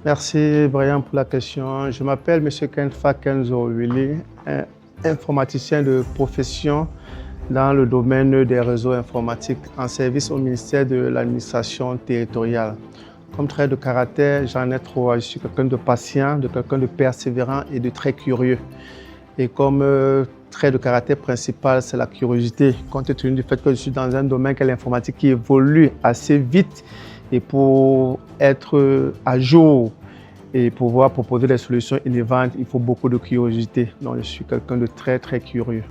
Merci Brian pour la question. Je m'appelle M. Kenfa Kenzo Willy, informaticien de profession dans le domaine des réseaux informatiques en service au ministère de l'administration territoriale. Comme trait de caractère, j'en ai trois. Je suis quelqu'un de patient, de quelqu'un de persévérant et de très curieux. Et comme trait de caractère principal, c'est la curiosité, compte tenu du fait que je suis dans un domaine qu'est l'informatique qui évolue assez vite. Et pour être à jour et pouvoir proposer des solutions innovantes, il faut beaucoup de curiosité. Donc, je suis quelqu'un de très, très curieux.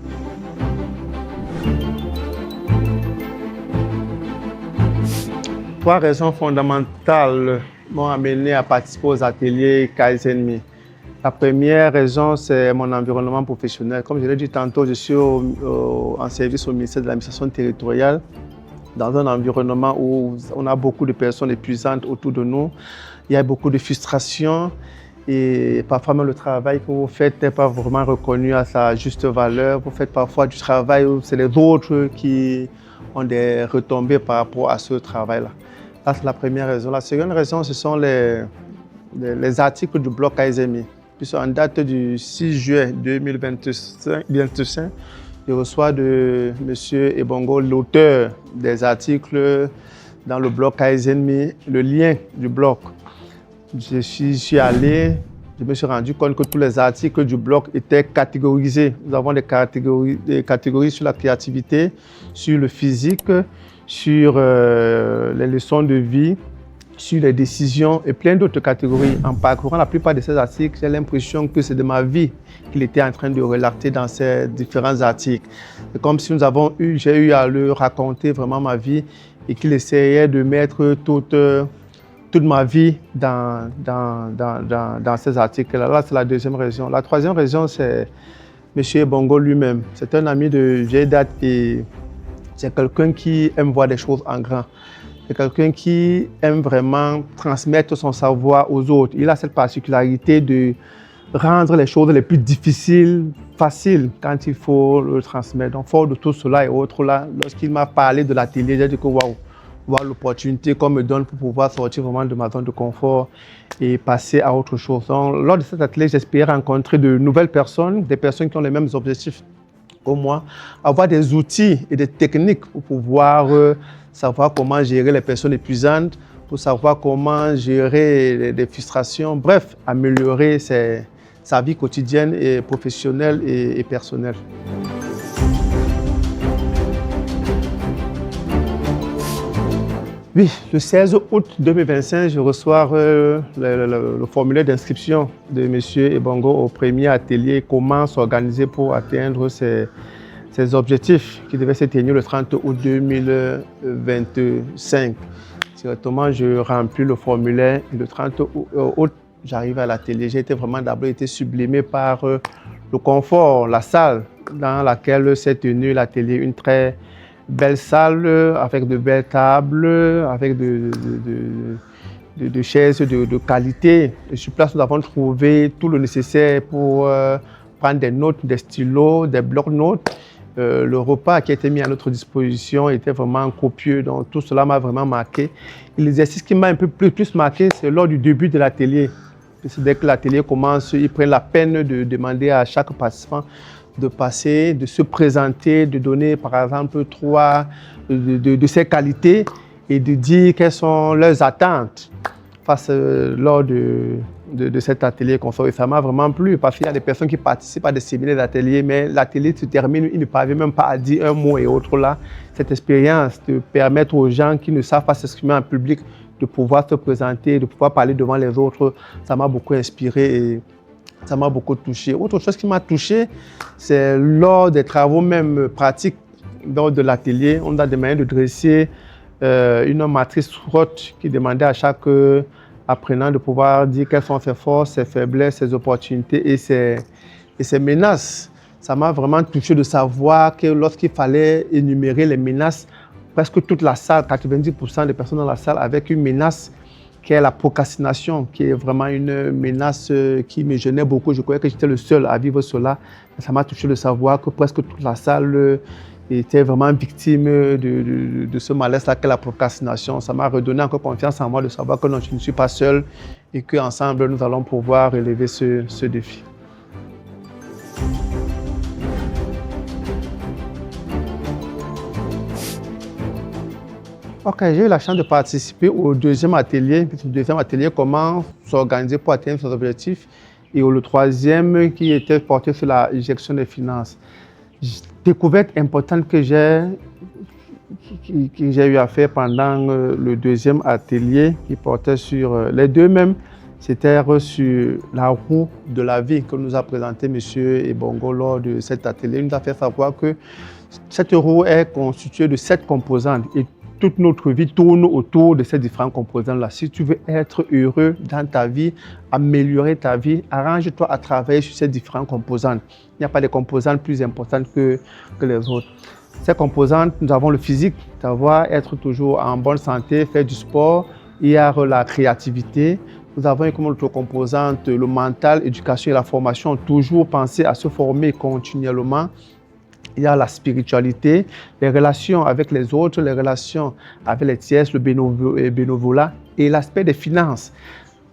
Trois raisons fondamentales m'ont amené à participer aux ateliers Kaizenmi. La première raison, c'est mon environnement professionnel. Comme je l'ai dit tantôt, je suis en service au ministère de l'administration territoriale, dans un environnement où on a beaucoup de personnes épuisantes autour de nous. Il y a beaucoup de frustration et parfois même le travail que vous faites n'est pas vraiment reconnu à sa juste valeur. Vous faites parfois du travail où c'est les autres qui ont des retombées par rapport à ce travail-là. Ça, c'est la première raison. La seconde raison, ce sont les articles du blog Kaizenmi. En date du 6 juin 2025, je reçois de M. Ebongo, l'auteur des articles dans le blog Kaizenmi, le lien du blog. Je suis allé, je me suis rendu compte que tous les articles du blog étaient catégorisés. Nous avons des catégories sur la créativité, sur le physique, sur les leçons de vie, sur les décisions et plein d'autres catégories. En parcourant la plupart de ces articles, j'ai l'impression que c'est de ma vie qu'il était en train de relater dans ces différents articles. C'est comme si j'ai eu à lui raconter vraiment ma vie et qu'il essayait de mettre toute ma vie dans ces articles-là. Là, c'est la deuxième raison. La troisième raison, c'est M. Bongo lui-même. C'est un ami de vieille date et c'est quelqu'un qui aime voir des choses en grand. C'est quelqu'un qui aime vraiment transmettre son savoir aux autres. Il a cette particularité de rendre les choses les plus difficiles, faciles, quand il faut le transmettre. Donc, fort de tout cela et autres, là, lorsqu'il m'a parlé de l'atelier, j'ai dit que waouh, voir l'opportunité qu'on me donne pour pouvoir sortir vraiment de ma zone de confort et passer à autre chose. Donc, lors de cet atelier, j'espérais rencontrer de nouvelles personnes, des personnes qui ont les mêmes objectifs que moi, avoir des outils et des techniques pour pouvoir savoir comment gérer les personnes épuisantes, pour savoir comment gérer les frustrations, bref, améliorer sa vie quotidienne et professionnelle et personnelle. Oui, le 16 août 2025, je reçois le formulaire d'inscription de M. Ebongo au premier atelier « Comment s'organiser pour atteindre ses objectifs » qui devait se tenir le 30 août 2025. Directement, je remplis le formulaire et le 30 août, j'arrive à l'atelier. J'ai vraiment d'abord été sublimé par le confort, la salle dans laquelle s'est tenu l'atelier, une très belle salle avec de belles tables, avec de chaises de qualité. Et sur place, nous avons trouvé tout le nécessaire pour prendre des notes, des stylos, des blocs-notes. Le repas qui a été mis à notre disposition était vraiment copieux, donc tout cela m'a vraiment marqué. Et l'exercice qui m'a un peu plus marqué, c'est lors du début de l'atelier. Dès que l'atelier commence, ils prennent la peine de demander à chaque participant de passer, de se présenter, de donner par exemple trois de ses qualités et de dire quelles sont leurs attentes lors de cet atelier confort. Et ça m'a vraiment plu parce qu'il y a des personnes qui participent à des séminaires d'atelier, mais l'atelier se termine, ils ne parviennent même pas à dire un mot et autre là. Cette expérience de permettre aux gens qui ne savent pas s'exprimer en public de pouvoir se présenter, de pouvoir parler devant les autres, ça m'a beaucoup inspiré et ça m'a beaucoup touché. Autre chose qui m'a touché, c'est lors des travaux même pratiques, lors de l'atelier, on a demandé de dresser une matrice SWOT qui demandait à chaque apprenant de pouvoir dire quelles sont ses forces, ses faiblesses, ses opportunités et ses menaces. Ça m'a vraiment touché de savoir que lorsqu'il fallait énumérer les menaces, presque toute la salle, 90% des personnes dans la salle avaient une menace qui est la procrastination, qui est vraiment une menace qui me gênait beaucoup. Je croyais que j'étais le seul à vivre cela. Ça m'a touché de savoir que presque toute la salle était vraiment victime de ce malaise-là qu'est la procrastination. Ça m'a redonné encore confiance en moi de savoir que non, je ne suis pas seul et qu'ensemble, nous allons pouvoir relever ce défi. Ok, j'ai eu la chance de participer au deuxième atelier. Le deuxième atelier, comment s'organiser pour atteindre ses objectifs. Et le troisième qui était porté sur la gestion des finances. Découverte importante que j'ai eu à faire pendant le deuxième atelier qui portait sur les deux mêmes. C'était sur la roue de la vie que nous a présenté M. Ebongo lors de cet atelier. Il nous a fait savoir que cette roue est constituée de 7 composantes et toute notre vie tourne autour de ces différents composants-là. Si tu veux être heureux dans ta vie, améliorer ta vie, arrange-toi à travailler sur ces différentes composantes. Il n'y a pas de composantes plus importantes que les autres. Ces composantes, nous avons le physique, savoir être toujours en bonne santé, faire du sport. Il y a la créativité. Nous avons comme autre composante le mental, l'éducation et la formation. Toujours penser à se former continuellement. Il y a la spiritualité, les relations avec les autres, les relations avec les tiers, le bénévolat et l'aspect des finances.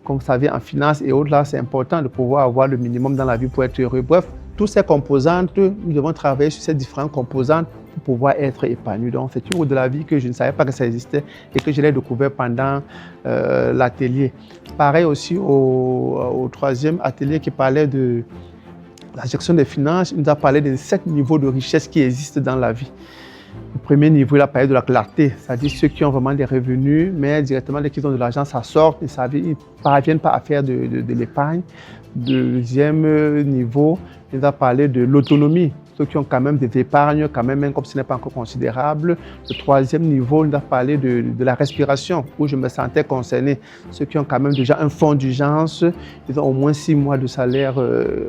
Comme vous savez, en finance et autres, là, c'est important de pouvoir avoir le minimum dans la vie pour être heureux. Bref, toutes ces composantes, nous devons travailler sur ces différentes composantes pour pouvoir être épanouis. Donc, c'est une roue de la vie que je ne savais pas que ça existait et que je l'ai découvert pendant l'atelier. Pareil aussi au troisième atelier qui parlait de la gestion des finances. Il nous a parlé des 7 niveaux de richesse qui existent dans la vie. Le premier niveau, il a parlé de la clarté, c'est-à-dire ceux qui ont vraiment des revenus, mais directement dès qu'ils ont de l'argent, ça sort, ils ne parviennent pas à faire de l'épargne. Deuxième niveau, il nous a parlé de l'autonomie, ceux qui ont quand même des épargnes, quand même comme ce n'est pas encore considérable. Le troisième niveau, il nous a parlé de la respiration, où je me sentais concerné. Ceux qui ont quand même déjà un fonds d'urgence, ils ont au moins 6 mois de salaire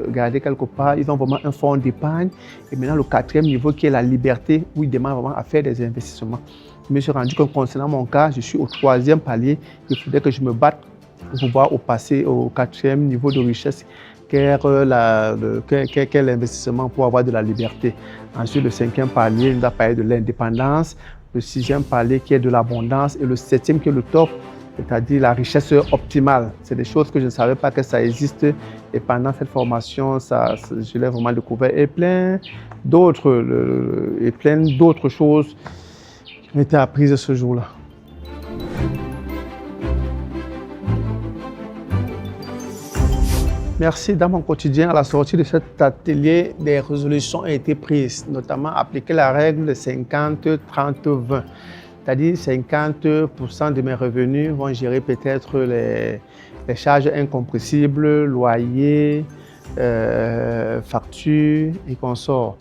gardé quelque part, ils ont vraiment un fonds d'épargne. Et maintenant, le quatrième niveau qui est la liberté, où ils demandent vraiment à faire des investissements. Je me suis rendu compte concernant mon cas, je suis au troisième palier, il faudrait que je me batte pour pouvoir passer au quatrième niveau de richesse, qu'est l'investissement pour avoir de la liberté. Ensuite, le cinquième palier, il nous a parlé de l'indépendance. Le sixième palier qui est de l'abondance. Et le septième qui est le top, c'est-à-dire la richesse optimale. C'est des choses que je ne savais pas que ça existe. Et pendant cette formation, je l'ai vraiment découvert. Et plein d'autres choses qui ont été apprises ce jour-là. Merci. Dans mon quotidien, à la sortie de cet atelier, des résolutions ont été prises, notamment appliquer la règle 50-30-20. C'est-à-dire 50% de mes revenus vont gérer peut-être les charges incompressibles, loyer, factures et consorts.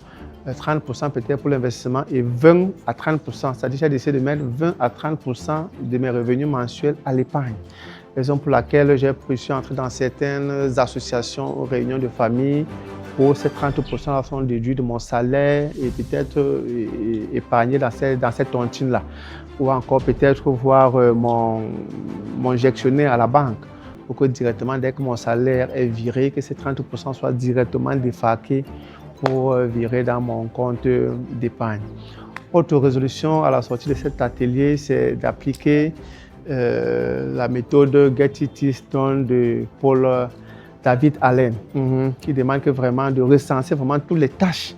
30% peut-être pour l'investissement et 20 à 30%. C'est-à-dire j'ai décidé de mettre 20 à 30% de mes revenus mensuels à l'épargne. Raison pour laquelle je suis entré dans certaines associations, réunions de famille, où ces 30% sont déduits de mon salaire et peut-être épargnés dans cette tontine-là. Ou encore peut-être voir mon gestionnaire à la banque, pour que directement, dès que mon salaire est viré, que ces 30% soient directement défalqués pour virer dans mon compte d'épargne. Autre résolution à la sortie de cet atelier, c'est d'appliquer la méthode Get It Done de Paul David Allen, qui demande que vraiment de recenser vraiment toutes les tâches,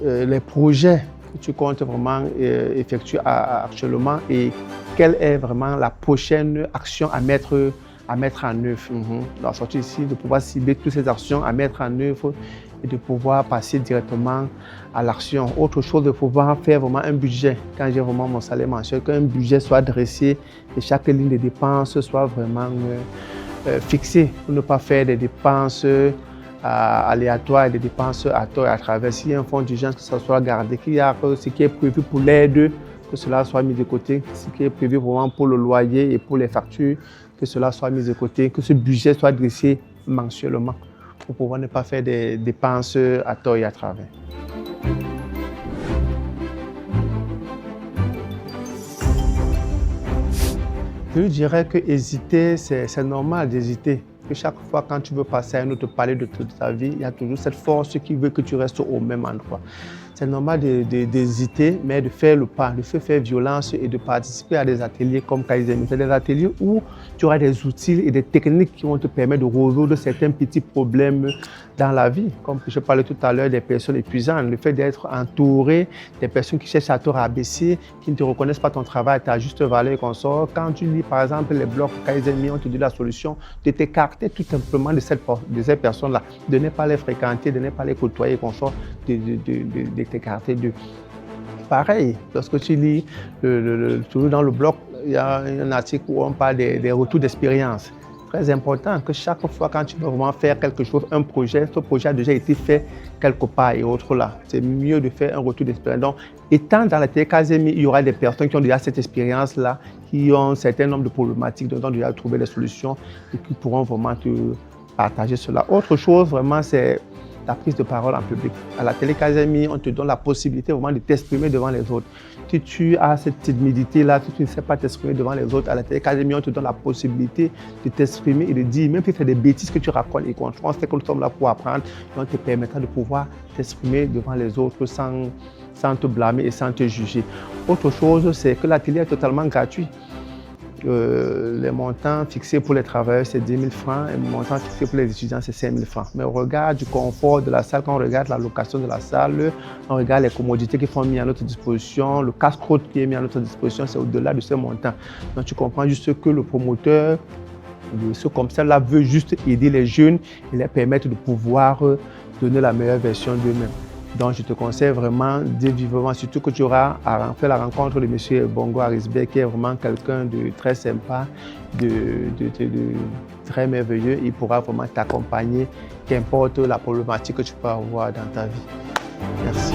les projets que tu comptes vraiment effectuer actuellement et quelle est vraiment la prochaine action à mettre en œuvre. La sortie ici, de pouvoir cibler toutes ces actions à mettre en œuvre et de pouvoir passer directement à l'action. Autre chose, de pouvoir faire vraiment un budget. Quand j'ai vraiment mon salaire mensuel, qu'un budget soit dressé et chaque ligne de dépenses soit vraiment fixée pour ne pas faire des dépenses aléatoires et des dépenses à tort et à travers. S'il y a un fonds d'urgence, que ce soit gardé, qu'il y a ce qui est prévu pour l'aide, que cela soit mis de côté, ce qui est prévu vraiment pour le loyer et pour les factures, que cela soit mis de côté, que ce budget soit dressé mensuellement, pour pouvoir ne pas faire des dépenses à tort et à travers. Je lui dirais que hésiter, c'est normal d'hésiter. Que chaque fois quand tu veux passer à un autre palier de ta vie, il y a toujours cette force qui veut que tu restes au même endroit. c'est normal d'hésiter, mais de faire le pas, de faire violence et de participer à des ateliers comme Kaizen. C'est des ateliers où tu auras des outils et des techniques qui vont te permettre de résoudre certains petits problèmes dans la vie. Comme je parlais tout à l'heure des personnes épuisantes, le fait d'être entouré des personnes qui cherchent à te rabaisser, qui ne te reconnaissent pas ton travail, ta juste valeur et qu'on sort. Quand tu lis par exemple les blogs Kaizen, on te dit la solution de t'écarter tout simplement de ces personnes-là, de ne pas les fréquenter, de ne pas les côtoyer, qu'on sort, de t'écarter d'eux. Pareil, lorsque tu lis toujours dans le blog, il y a un article où on parle des retours d'expérience. Très important que chaque fois quand tu veux vraiment faire quelque chose, un projet, ce projet a déjà été fait quelque part et autre là. C'est mieux de faire un retour d'expérience. Donc, étant dans la télé Kaizen, il y aura des personnes qui ont déjà cette expérience-là, qui ont un certain nombre de problématiques, dont ont déjà trouvé des solutions et qui pourront vraiment te partager cela. Autre chose, vraiment, c'est la prise de parole en public. À la télé Kaizen, on te donne la possibilité vraiment de t'exprimer devant les autres. Si tu as cette timidité-là, si tu ne sais pas t'exprimer devant les autres, à la télé Kaizen, on te donne la possibilité de t'exprimer et de dire, même si c'est des bêtises que tu racontes et qu'on pense que nous sommes là pour apprendre, on te permettra de pouvoir t'exprimer devant les autres sans te blâmer et sans te juger. Autre chose, c'est que l'atelier est totalement gratuit. Les montants fixés pour les travailleurs, c'est 10 000 francs et le montant fixé pour les étudiants, c'est 5 000 francs. Mais au regard du confort de la salle, quand on regarde la location de la salle, on regarde les commodités qui sont mises à notre disposition, le casse-croûte qui est mis à notre disposition, c'est au-delà de ce montant. Donc tu comprends juste que le promoteur de ce concept-là veut juste aider les jeunes et les permettre de pouvoir donner la meilleure version d'eux-mêmes. Donc, je te conseille vraiment de vivement, surtout que tu auras à faire la rencontre de M. Bongo Arisbe, qui est vraiment quelqu'un de très sympa, de très merveilleux. Il pourra vraiment t'accompagner, qu'importe la problématique que tu peux avoir dans ta vie. Merci.